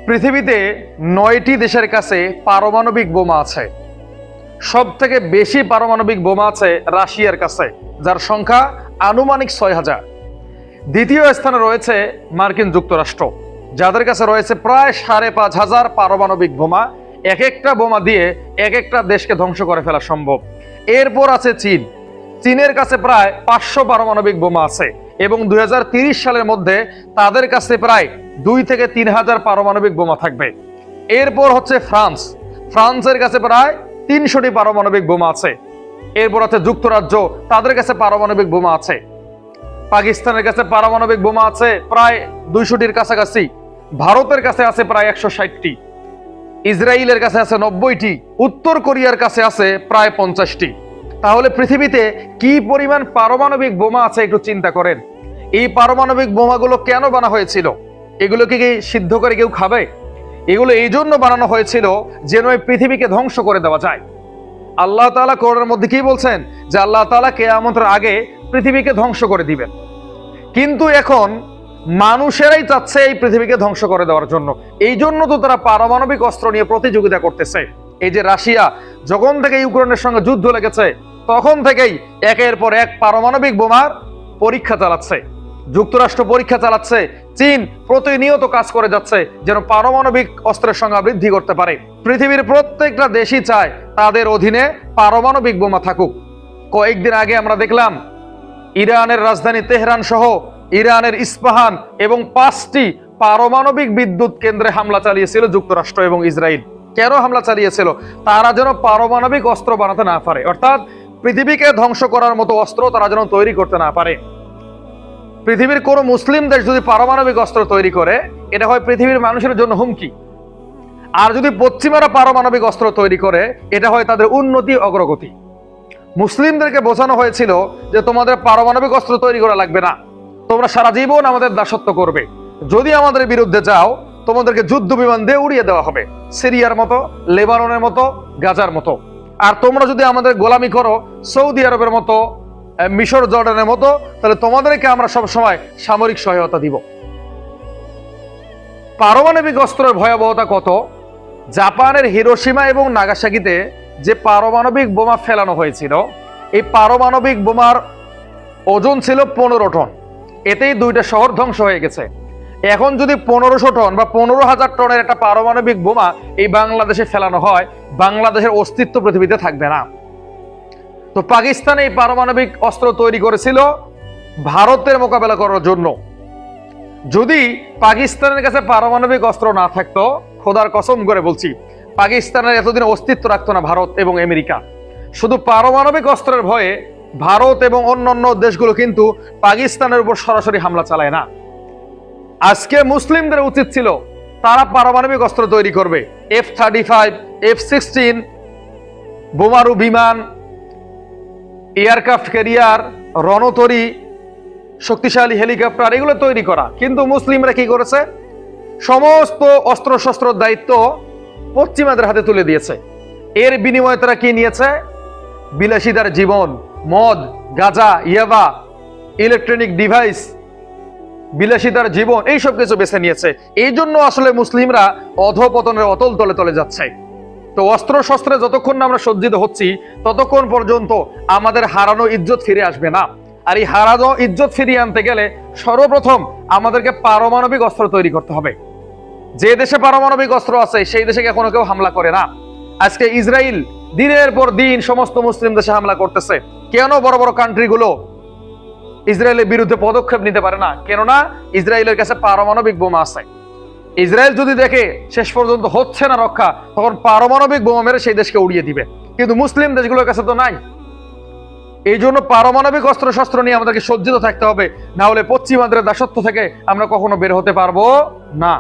পৃথিবীতে 9টি দেশের কাছে পারমাণবিক বোমা আছে। সব থেকে বেশি পারমাণবিক বোমা আছে রাশিয়ার কাছে, যার সংখ্যা আনুমানিক 6000। দ্বিতীয় স্থানে রয়েছে মার্কিন যুক্তরাষ্ট্র, যাদের কাছে রয়েছে প্রায় 5500 পারমাণবিক বোমা। এক একটা বোমা দিয়ে এক একটা দেশকে ধ্বংস করে ফেলা সম্ভব। এরপর আছে চীন। চীনের কাছে প্রায় 500 পারমাণবিক বোমা আছে এবং 2030 সালের মধ্যে তাদের কাছে প্রায় 2 থেকে 3000 পারমাণবিক বোমা থাকবে। এরপর হচ্ছে ফ্রান্স। ফ্রান্সের কাছে প্রায় 300টি পারমাণবিক বোমা আছে। এরপর আছে যুক্তরাজ্য, তাদের কাছে পারমাণবিক বোমা আছে। পাকিস্তানের কাছে পারমাণবিক বোমা আছে প্রায় 200টির কাছাকাছি। ভারতের কাছে আছে প্রায় 160টি। ইসরায়েলের কাছে আছে 90টি। উত্তর কোরিয়ার কাছে আছে প্রায় 50টি। তাহলে পৃথিবীতে কি পরিমাণ পারমাণবিক বোমা আছে একটু চিন্তা করেন। এই পারমাণবিক বোমাগুলো কেন বানানো হয়েছিল? এগুলোকে কি সিদ্ধ করে কেউ খাবে? এগুলো এই জন্য বানানো হয়েছিল যেন এই পৃথিবীকে ধ্বংস করে দেওয়া যায়। আল্লাহ তাআলা কোরআনের মধ্যে কি বলছেন? যে আল্লাহ তাআলা কিয়ামতের আগে পৃথিবীকে ধ্বংস করে দিবেন। কিন্তু এখন মানুষেরাই চাচ্ছে এই পৃথিবীকে ধ্বংস করে দেওয়ার জন্য। এই জন্য তো তারা পারমাণবিক অস্ত্র নিয়ে প্রতিযোগিতা করতেছে। এই যে রাশিয়া যখন থেকে ইউক্রেনের সঙ্গে যুদ্ধ লেগেছে, তখন থেকেই একের পর এক পারমাণবিক বোমার পরীক্ষা চালাচ্ছে। যুক্তরাষ্ট্র পরীক্ষা চালাচ্ছে। চীন প্রতিনিয়ত কাজ করে যাচ্ছে যেন পারমাণবিক অস্ত্রের সংখ্যা বৃদ্ধি করতে পারে। পৃথিবীর প্রত্যেকটা দেশই চায় তাদের অধীনে পারমাণবিক বোমা থাকুক। কয়েকদিন আগে আমরা দেখলাম ইরানের রাজধানী তেহরান সহ ইরানের ইস্পাহান এবং 5টি পারমাণবিক বিদ্যুৎ কেন্দ্রে হামলা চালিয়েছিল যুক্তরাষ্ট্র এবং ইসরায়েল। কেন হামলা চালিয়েছিল? তারা যেন পারমাণবিক অস্ত্র বানাতে না পারে, অর্থাৎ পৃথিবীকে ধ্বংস করার মতো অস্ত্র তারা যেন তৈরি করতে না পারে। পৃথিবীর কোন মুসলিম দেশ যদি পারমাণবিক অস্ত্র তৈরি করে, এটা হয় পৃথিবীর মানুষের জন্য হুমকি। আর যদি পশ্চিমারা পারমাণবিক অস্ত্র তৈরি করে, এটা হয় তাদের উন্নতি অগ্রগতি। মুসলিমদেরকে বোঝানো হয়েছিল যে তোমাদের পারমাণবিক অস্ত্র তৈরি করা লাগবে না, তোমরা সারা জীবন আমাদের দাসত্ব করবে। যদি আমাদের বিরুদ্ধে যাও, তোমাদেরকে যুদ্ধ বিমান দিয়ে উড়িয়ে দেওয়া হবে, সিরিয়ার মতো, লেবাননের মতো, গাজার মতো। আর তোমরা যদি আমাদের গোলামি করো, সৌদি আরবের মতো, মিশর জর্ডানের মতো, তাহলে তোমাদেরকে আমরা সব সময় সামরিক সহায়তা দিব। পারমাণবিক অস্ত্রের ভয়াবহতা কত! জাপানের হিরোশিমা এবং নাগাসাকিতে যে পারমাণবিক বোমা ফেলানো হয়েছিল, এই পারমাণবিক বোমার ওজন ছিল 15 টন। এতেই 2টা শহর ধ্বংস হয়ে গেছে। এখন যদি 1500 টন বা 15000 টনের একটা পারমাণবিক বোমা এই বাংলাদেশে ফেলানো হয়, বাংলাদেশের অস্তিত্ব পৃথিবীতে থাকবে না। তো পাকিস্তান এই পারমাণবিক অস্ত্র তৈরি করেছিল ভারতের মোকাবেলা করার জন্য। যদি পাকিস্তানের কাছে পারমাণবিক অস্ত্র না থাকতো, খোদার কসম করে বলছি, পাকিস্তানের এতদিন অস্তিত্ব রাখতো না ভারত এবং আমেরিকা। শুধু পারমাণবিক অস্ত্রের ভয়ে ভারত এবং অন্যান্য দেশগুলো কিন্তু পাকিস্তানের উপর সরাসরি হামলা চালায় না। আজকে মুসলিমদের উচিত ছিল তারা পারমাণবিক অস্ত্র তৈরি করবে। F-35, F-16, বোমারু বিমান, এয়ারক্রাফট ক্যারিয়ার, রণতরী, শক্তিশালী হেলিকপ্টার, এগুলো তৈরি করা। কিন্তু মুসলিমরা কি করেছে? সমস্ত অস্ত্র শস্ত্রের দায়িত্ব পশ্চিমাদের হাতে তুলে দিয়েছে। এর বিনিময়ে তারা কি নিয়েছে? বিলাসিতার জীবন, মদ, গাঁজা, ইয়াবা, ইলেকট্রনিক ডিভাইস, বিলাসিতার জীবন, এইসব কিছু বেছে নিয়েছে। এই জন্য আসলে মুসলিমরা অধঃপতনের অতল তলে তলে যাচ্ছে। তো অস্ত্র শস্ত্রে যতক্ষণ না আমরা সজ্জিত হচ্ছি, ততক্ষণ পর্যন্ত আমাদের হারানো ইজ্জত ফিরে আসবে না। আর এই হারানো ইজ্জত ফিরিয়ে আনতে গেলে সর্বপ্রথম আমাদেরকে পারমাণবিক অস্ত্র তৈরি করতে হবে। যে দেশে পারমাণবিক অস্ত্র আছে সেই দেশে এখনো কেউ হামলা করে না। আজকে ইসরায়েল দিনের পর দিন সমস্ত মুসলিম দেশে হামলা করতেছে। কেন বড় বড় কান্ট্রিগুলো ইসরায়েলের বিরুদ্ধে পদক্ষেপ নিতে পারে না? কেননা ইসরায়েলের কাছে পারমাণবিক বোমা আছে। ইসরায়েল যদি দেখে শেষ পর্যন্ত হচ্ছে না রক্ষা, তখন পারমাণবিক বোমা মেরে সেই দেশকে উড়িয়ে দিবে। কিন্তু মুসলিম দেশগুলোর কাছে তো নাই। এই জন্য পারমাণবিক অস্ত্র শস্ত্র নিয়ে আমাদেরকে সজ্জিত থাকতে হবে, না হলে পশ্চিমাদের দাসত্ব থেকে আমরা কখনো বের হতে পারবো না।